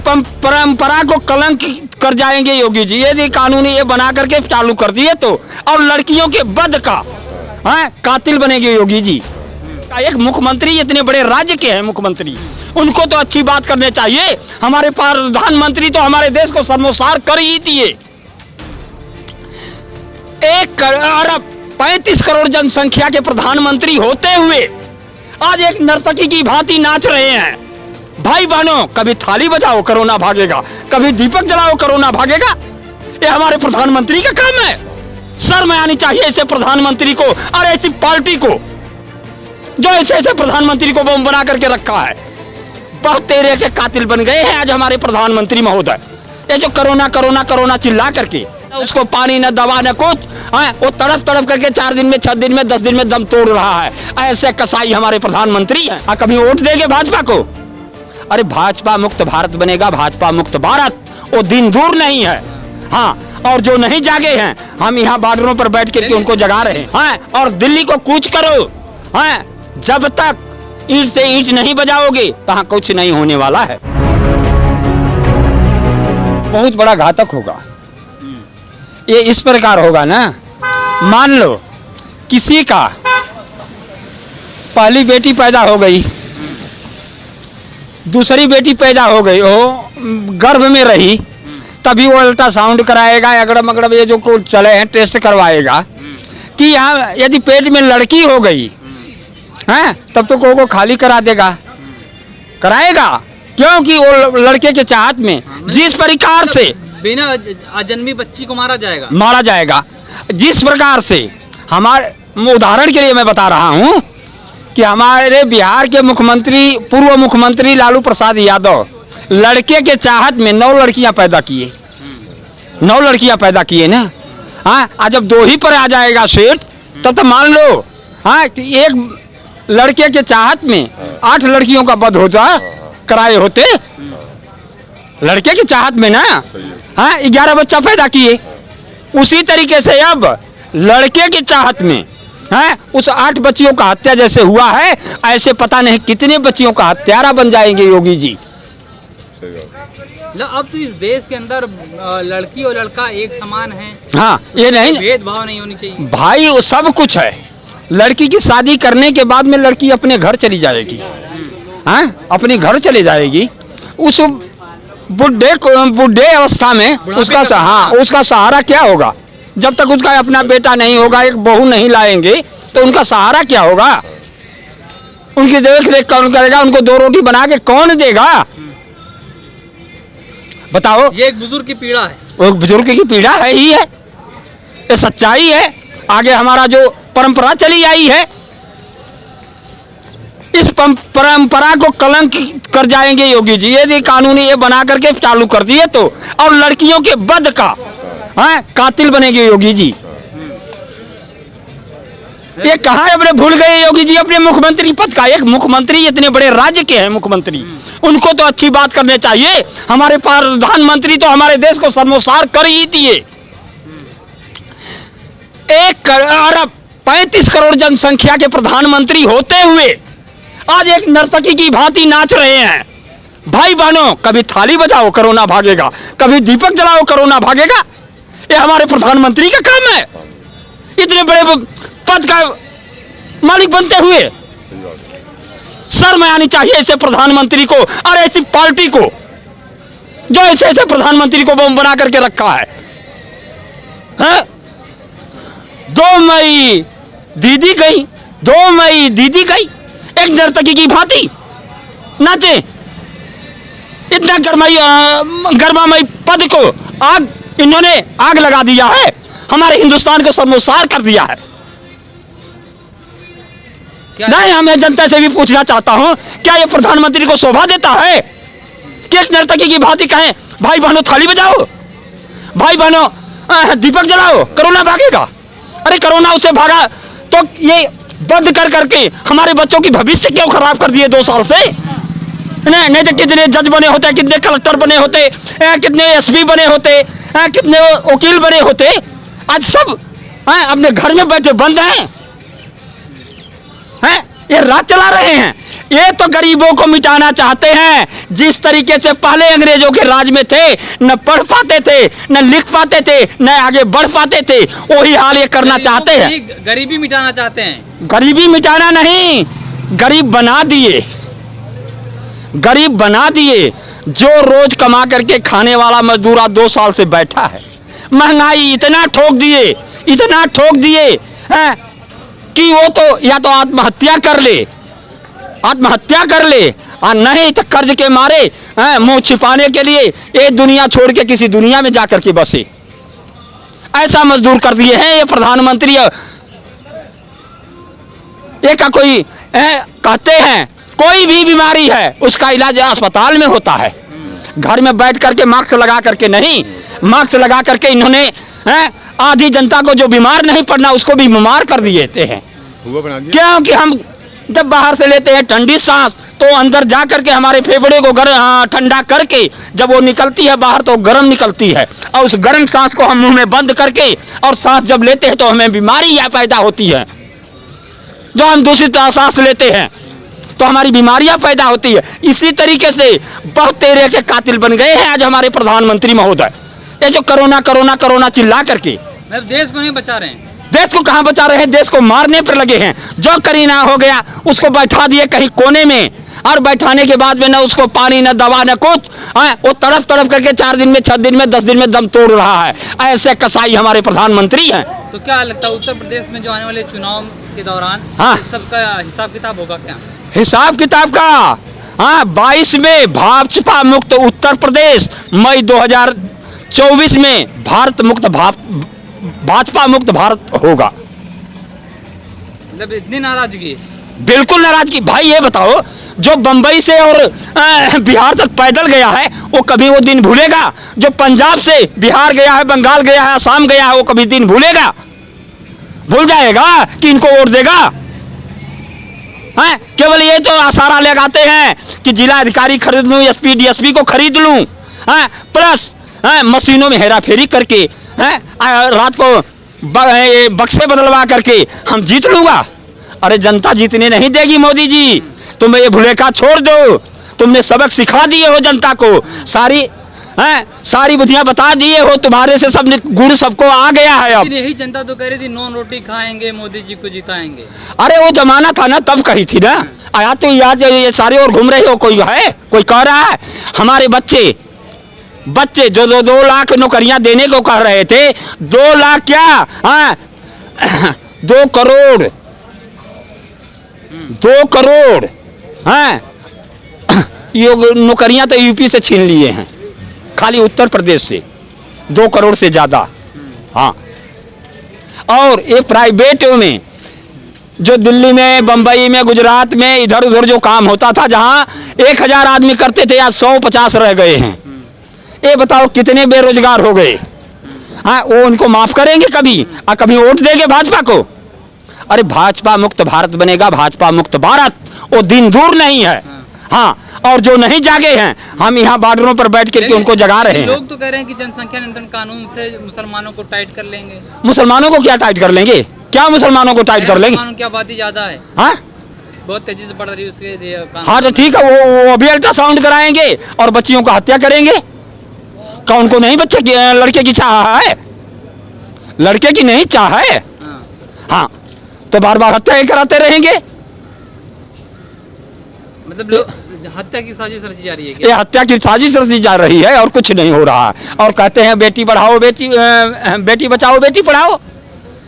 परंपरा को कलंक कर जाएंगे योगी जी यदि कानूनी ये बना करके चालू कर दिए तो। और लड़कियों के वध का कातिल बनेंगे योगी जी। एक मुख्यमंत्री, इतने बड़े राज्य के हैं मुख्यमंत्री, उनको तो अच्छी बात करनी चाहिए। हमारे प्रधानमंत्री तो हमारे देश को शर्मसार कर ही दिए। 1.35 करोड़ जनसंख्या के प्रधानमंत्री होते हुए आज एक नर्तकी की भांति नाच रहे हैं। भाई बहनों, कभी थाली बजाओ कोरोना भागेगा, कभी दीपक जलाओ कोरोना भागेगा। ये हमारे प्रधानमंत्री का काम है। शर्म आनी चाहिए ऐसे प्रधानमंत्री को और ऐसी पार्टी को जो ऐसे प्रधानमंत्री को बम बना करके रखा है। बहुत तेरे के कातिल बन गए हैं आज हमारे प्रधानमंत्री महोदय। ये जो कोरोना कोरोना कोरोना चिल्ला करके उसको पानी न दवा न कुछ, वो तड़प करके 4 दिन में 6 दिन में 10 दिन में दम तोड़ रहा है। ऐसे कसाई हमारे प्रधानमंत्री हैं। कभी वोट देंगे भाजपा को? अरे भाजपा मुक्त भारत बनेगा, भाजपा मुक्त भारत वो दिन दूर नहीं है। हाँ, और जो नहीं जागे हैं हम यहाँ बॉर्डरों पर बैठ करके उनको जगा रहे हैं। और दिल्ली को कूच करो, जब तक ईंट से ईंट नहीं बजाओगे वहां कुछ नहीं होने वाला है। बहुत बड़ा घातक होगा ये। इस प्रकार होगा ना, मान लो किसी का पहली बेटी पैदा हो गई, दूसरी बेटी पैदा हो गई, वो गर्भ में रही, तभी वो अल्ट्रासाउंड कराएगा, अगड़म अगड़म ये जो कुछ चले हैं टेस्ट करवाएगा कि यहाँ यदि पेट में लड़की हो गई है तब तो को खाली करा देगा, कराएगा। क्योंकि वो लड़के के चाहत में जिस प्रकार से बिना अजन्मी बच्ची को मारा जाएगा। जिस प्रकार से हमारे उदाहरण के लिए मैं बता रहा हूँ कि हमारे बिहार के मुख्यमंत्री, पूर्व मुख्यमंत्री लालू प्रसाद यादव लड़के के चाहत में 9 लड़कियां पैदा किए। 9 लड़कियां पैदा किए ना। आज जब 2 ही पर आ जाएगा सेठ तब तो मान लो कि एक लड़के के चाहत में 8 लड़कियों का वध होता कराए होते। लड़के की चाहत में ना 11 बच्चा पैदा किए। उसी तरीके से अब लड़के की चाहत में उस 8 बच्चियों का हत्या जैसे हुआ है, ऐसे पता नहीं कितने बच्चियों का हत्यारा बन जाएंगे योगी जी। अब तो इस देश के अंदर लड़की और लड़का एक समान है। हाँ, ये नहीं, भेदभाव नहीं होनी चाहिए भाई। वो सब कुछ है। लड़की की शादी करने के बाद में लड़की अपने घर चली जाएगी। अपने घर चली जाएगी। उस बुढ़े अवस्था में उसका उसका सहारा क्या होगा? जब तक उसका अपना बेटा नहीं होगा, एक बहू नहीं लाएंगे तो उनका सहारा क्या होगा? उनकी देख रेख कौन करेगा? उनको 2 रोटी बना के कौन देगा? बताओ। ये एक बुजुर्ग की पीड़ा है। वो बुजुर्ग की पीड़ा है ही है, ये सच्चाई है। आगे हमारा जो परंपरा चली आई है, इस परंपरा को कलंक कर जाएंगे योगी जी यदि कानूनी ये बना करके चालू कर दिए तो। और लड़कियों के वध का कातिल बनेंगे योगी जी। ये कहाँ अपने भूल गए योगी जी अपने मुख्यमंत्री पद का? एक मुख्यमंत्री, इतने बड़े राज्य के हैं मुख्यमंत्री, उनको तो अच्छी बात करनी चाहिए। हमारे प्रधानमंत्री तो हमारे देश को शर्मसार कर ही दिए। 1.35 करोड़ जनसंख्या के प्रधानमंत्री होते हुए आज एक नर्तकी की भांति नाच रहे हैं। भाई बहनों, कभी थाली बजाओ कोरोना भागेगा, कभी दीपक जलाओ कोरोना भागेगा। ये हमारे प्रधानमंत्री का काम है। इतने बड़े पद का मालिक बनते हुए शर्म आनी चाहिए ऐसे प्रधानमंत्री को और ऐसी पार्टी को जो ऐसे प्रधानमंत्री को बम बना करके रखा है। 2 मई दीदी गई, 2 मई दीदी गई, एक नर्तकी की भांति नाचे। इतना गर्मामय पद को इन्होंने आग लगा दिया है, हमारे हिंदुस्तान को शर्मसार कर दिया है। नहीं, मैं जनता से भी पूछना चाहता हूं, क्या ये प्रधानमंत्री को शोभा देता है कि एक नर्तकी की भांति कहें भाई बहनों थाली बजाओ, भाई बहनों दीपक जलाओ, कोरोना भागेगा? अरे कोरोना उससे भागा तो ये बंद कर करके हमारे बच्चों की भविष्य क्यों खराब कर दिए 2 साल से? नहीं तो कितने जज बने होते, कितने कलेक्टर बने होते, कितने एसपी बने होते, कितने वकील बने होते। आज सब अपने घर में बैठे बंद हैं। ये राज चला रहे हैं। ये तो गरीबों को मिटाना चाहते हैं। जिस तरीके से पहले अंग्रेजों के राज में थे, न पढ़ पाते थे, न लिख पाते थे, न आगे बढ़ पाते थे, वही हाल ये करना चाहते हैं। गरीबी मिटाना चाहते हैं। गरीबी मिटाना नहीं, गरीब बना दिए, गरीब बना दिए। जो रोज कमा करके खाने वाला मजदूर आज 2 साल से बैठा है, महंगाई इतना ठोक दिए, इतना ठोक दिए हैं कि वो तो या तो आत्महत्या कर ले, आत्महत्या कर ले, और नहीं तो कर्ज के मारे मुंह छिपाने के लिए ये दुनिया छोड़ के किसी दुनिया में जाकर के बसे। ऐसा मजदूर कर दिए हैं ये प्रधानमंत्री। ये का कोई कहते हैं कोई भी बीमारी है उसका इलाज अस्पताल में होता है, घर में बैठ करके मास्क लगा करके नहीं। मास्क लगा करके इन्होंने आधी जनता को जो बीमार नहीं पड़ना उसको भी बीमार कर दिए हैं। क्योंकि हम जब बाहर से लेते हैं ठंडी सांस तो अंदर जा करके हमारे फेफड़े को ठंडा करके जब वो निकलती है बाहर तो गर्म निकलती है, और उस गर्म सांस को हम मुंह में बंद करके और सांस जब लेते हैं तो हमें बीमारी यह पैदा होती है। जो हम दूषित सांस लेते हैं तो हमारी बीमारियां पैदा होती है। इसी तरीके से बहुत तेरे के कातिल बन गए हैं आज हमारे प्रधानमंत्री महोदय। ये जो कोरोना कोरोना कोरोना चिल्ला करके देश को नहीं बचा रहे हैं। देश को कहां बचा रहे हैं, देश को मारने पर लगे हैं। जो करीना हो गया उसको बैठा दिए कहीं कोने में, और बैठाने के बाद में न उसको पानी न दवा न कुछ, वो तड़प तड़प करके 4 दिन में 6 दिन में 10 दिन में दम तोड़ रहा है। ऐसे कसाई हमारे प्रधानमंत्री हैं। तो क्या लगता है उत्तर प्रदेश में जो आने वाले चुनाव के दौरान सबका हिसाब किताब होगा क्या? हिसाब किताब का 22 में भाजपा मुक्त उत्तर प्रदेश, मई 2024 में भारत मुक्त भाजपा मुक्त भारत होगा। मतलब इतनी नाराजगी? बिल्कुल नाराजगी। भाई ये बताओ जो बंबई से और बिहार तक पैदल गया है वो कभी वो दिन भूलेगा? जो पंजाब से बिहार गया है, बंगाल गया है, असम गया है, वो कभी दिन भूलेगा? भूल जाएगा कि इनको वोट देगा? केवल ये तो आसारा लगाते हैं कि जिला अधिकारी खरीद लूं, एसपी डीएसपी को खरीद लूं, प्लस मशीनों में हेरा फेरी करके रात को बक्से बदलवा करके हम जीत लूंगा। अरे जनता जीतने नहीं देगी मोदी जी। तुम ये भुलेखा छोड़ दो। तुमने सबक सिखा दिए हो जनता को, सारी बुद्धियां बता दिए हो, तुम्हारे से सब गुण सबको आ गया है। अब यही जनता तो कह रही थी नॉन रोटी खाएंगे मोदी जी को जिताएंगे। अरे वो जमाना था ना तब कही थी ना। आया तो याद ये सारे और घूम रहे हो, कोई है कोई कह रहा है? हमारे बच्चे जो 2 लाख नौकरियां देने को कह रहे थे, 2 लाख क्या 2 करोड़ 2 करोड़ ये नौकरियां तो यूपी से छीन लिए हैं, खाली उत्तर प्रदेश से 2 करोड़ से ज्यादा। हाँ, और ये प्राइवेट में जो दिल्ली में, बंबई में, गुजरात में इधर उधर जो काम होता था, जहां 1000 आदमी करते थे आज 150 रह गए हैं। ये बताओ कितने बेरोजगार हो गए। वो उनको माफ करेंगे कभी? कभी वोट देंगे भाजपा को? अरे भाजपा मुक्त भारत बनेगा, भाजपा मुक्त भारत, वो दिन दूर नहीं है। हाँ, और जो नहीं जागे हैं हम यहाँ बॉर्डरों पर बैठ करके उनको जगा रहे हैं। लोग तो कह रहे हैं कि जनसंख्या नियंत्रण कानून से मुसलमानों को टाइट कर लेंगे। मुसलमानों को क्या टाइट कर लेंगे? क्या मुसलमानों को टाइट कर लेंगे? की आबादी ज्यादा है। हाँ, बहुत तेजी से बढ़ रही है उसके। हाँ तो ठीक है, वो अभी अल्ट्रासाउंड कराएंगे और बच्चियों को हत्या करेंगे। क्या उनको नहीं बच्चे की लड़के की चाह है? लड़के की नहीं चाह है? हाँ, तो बार बार हत्या कराते रहेंगे। मतलब हत्या की साजिश रची जा रही है क्या? ये हत्या की साजिश रची जा रही है और कुछ नहीं हो रहा है। और कहते हैं बेटी बढ़ाओ, बेटी बचाओ, बेटी पढ़ाओ।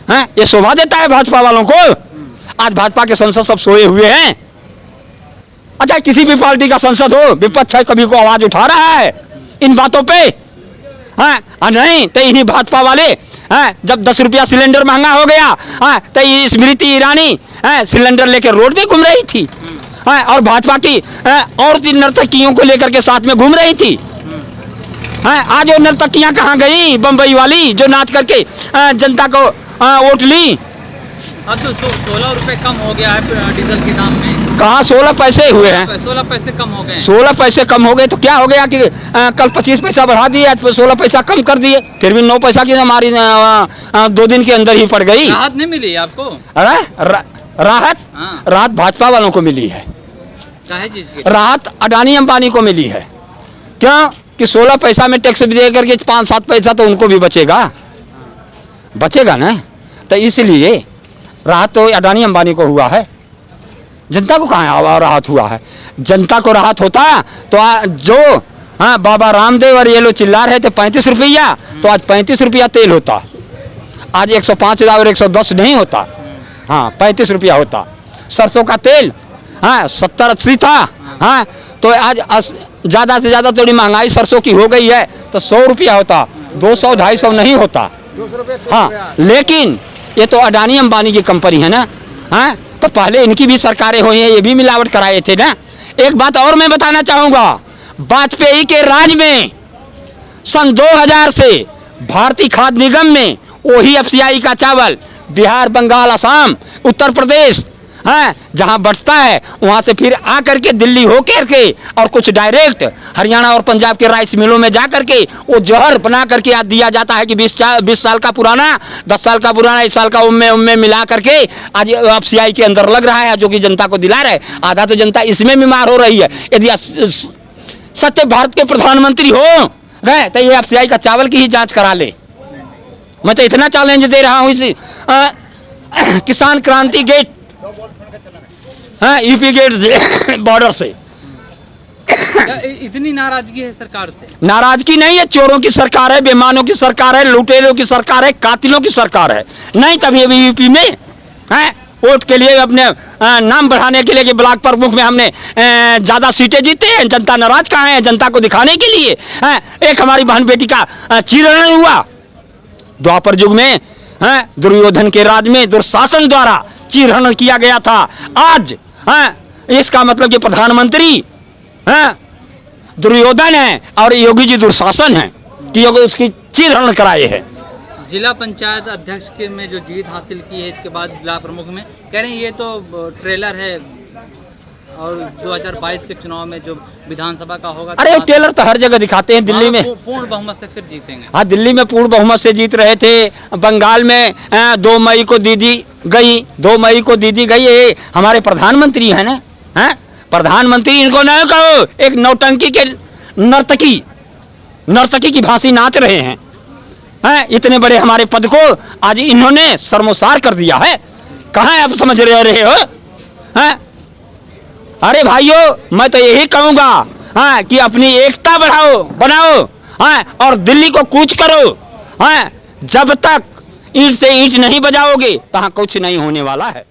हैं, ये शोभा देता है भाजपा वालों को? आज भाजपा के सांसद सब सोए हुए हैं। अच्छा, किसी भी पार्टी का सांसद हो, विपक्ष है, कभी को आवाज उठा रहा है इन बातों पे? नहीं तो इन्हीं भाजपा वाले जब 10 रुपया सिलेंडर महंगा हो गया तो स्मृति ईरानी सिलेंडर लेकर रोड पे घूम रही थी, और भाजपा की और 3 नर्तकियों को लेकर के साथ में घूम रही थी। आज वो नर्तकियां कहाँ गई? बंबई वाली जो नाच करके जनता को वोट ली। अब तो 16 रुपए कम हो गया है डीजल के दाम में। कहाँ 16 पैसे हुए हैं? 16 पैसे कम हो गए। 16 पैसे कम हो गए तो क्या हो गया कि कल 25 पैसा बढ़ा दिए, आज 16 पैसा कम कर दिए, फिर भी 9 पैसा की हमारी 2 दिन के अंदर ही पड़ गई। राहत नहीं मिली आपको? अरे राहत हाँ। राहत भाजपा वालों को मिली है। काहे चीज की? राहत अडानी अंबानी को मिली है। क्यों कि 16 पैसा में टैक्स दे करके 5-7 पैसा तो उनको भी बचेगा ना। तो इसलिए राहत तो अडानी अंबानी को हुआ है, जनता को कहाँ राहत हुआ है। जनता को राहत होता तो जो हाँ बाबा रामदेव और ये लोग चिल्ला रहे थे 35 रुपया, तो आज 35 रुपया तेल होता, आज 105 और 110 नहीं होता, हाँ 35 रुपया होता। सरसों का तेल हाँ 70-80 था, हाँ तो आज ज़्यादा से ज़्यादा थोड़ी महंगाई सरसों की हो गई है तो 100 रुपया होता, 200-250 नहीं होता। हाँ लेकिन ये तो अडानी अंबानी की कंपनी है ना, हाँ तो पहले इनकी भी सरकारें हुई हैं, ये भी मिलावट कराए थे ना। एक बात और मैं बताना चाहूँगा, वाजपेयी के राज में सन 2000 से भारतीय खाद्य निगम में वही एफसीआई का चावल बिहार, बंगाल, असम, उत्तर प्रदेश हाँ जहाँ बचता है वहाँ से फिर आ करके दिल्ली हो करके और कुछ डायरेक्ट हरियाणा और पंजाब के राइस मिलों में जा करके वो जहर बना करके आज दिया जाता है कि 20 साल का पुराना, 10 साल का पुराना, 1 साल का उम्मे मिला करके आज एफसीआई के अंदर लग रहा है, जो कि जनता को दिला रहा है। आधा तो जनता इसमें बीमार हो रही है। यदि सच्चे भारत के प्रधानमंत्री हो गए तो ये एफसीआई का चावल की ही जाँच करा ले। मैं तो इतना चैलेंज दे रहा हूँ इस किसान क्रांति गेट हाँ यूपी गेट बॉर्डर से। इतनी नाराजगी है सरकार से? नाराजगी नहीं है, चोरों की सरकार है, बेईमानों की सरकार है, लुटेरों की सरकार है, कातिलों की सरकार है। नहीं तभी अभी यूपी में हैं वोट के लिए अपने नाम बढ़ाने के लिए कि ब्लॉक प्रमुख में हमने ज़्यादा सीटें जीते हैं, जनता नाराज कहाँ है, जनता को दिखाने के लिए हैं। एक हमारी बहन बेटी का चीरहरण हुआ द्वापर युग में, हैं दुर्योधन के राज में दुर्शासन द्वारा चीरहरण किया गया था। आज इसका मतलब कि प्रधानमंत्री दुर्योधन है और योगी जी दुर्शासन है कि योगी उसकी चीरहरण कराए हैं। जिला पंचायत अध्यक्ष के में जो जीत हासिल की है इसके बाद जिला प्रमुख में कह रहे हैं ये तो ट्रेलर है और 2022 के चुनाव में जो विधानसभा का होगा। अरे ट्रेलर तो हर जगह दिखाते हैं, दिल्ली में पूर्ण बहुमत से फिर जीतेंगे। हाँ दिल्ली में पूर्ण बहुमत से जीत रहे थे, बंगाल में 2 मई को दीदी गई। ये हमारे प्रधानमंत्री है ना, हैं प्रधानमंत्री इनको न कहो, एक नौटंकी के नर्तकी की भांति नाच रहे हैं। इतने बड़े हमारे पद को आज इन्होंने शर्मसार कर दिया है। कहाँ आप समझ रहे हो? हैं अरे भाइयों मैं तो यही कहूँगा हाँ कि अपनी एकता बनाओ हाँ और दिल्ली को कूच करो। हाँ जब तक ईंट से ईंट नहीं बजाओगे तो हाँ कुछ नहीं होने वाला है।